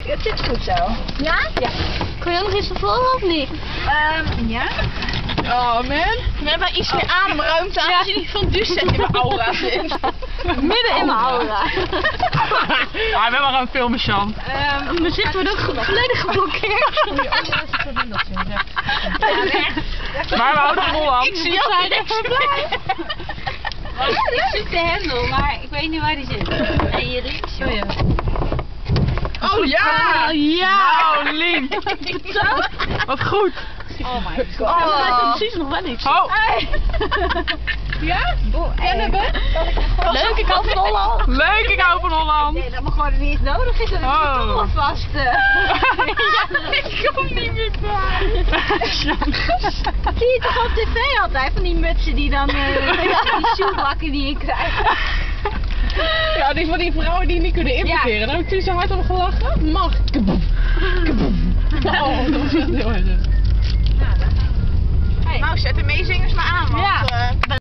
Het zit goed zo. Ja? Ja. Kun je nog iets ervoor of niet? Ja. Oh man. We hebben iets meer ademruimte aangezien ik van dus in mijn aura zit. Midden in mijn aura. Ah, we hebben maar een filmen, Sjan. Dan zitten we ook volledig geblokkeerd. Maar we houden vol aan. Ik zie jou even blij. Ik zoek de hendel, maar ik weet niet waar die zit. En je links, joh. Oh ja! Ja! Nou, Lien. Wat goed. Oh my god. Oh, dat lijkt precies nog wel iets. Oh, Ja? Kennen we? Leuk, ik hou van Holland. leuk, ik hou van Holland. Nee, dat mag gewoon niet eens nodig is. Dat is Oh. toch wel vast. Ik kom niet meer bij. Zie je toch op tv altijd van die mutsen die dan die shoebakken die je krijgt. Ja, die van die vrouwen die niet kunnen importeren. Daar heb ik toen zo hard om gelachen. Mag. Kaboom.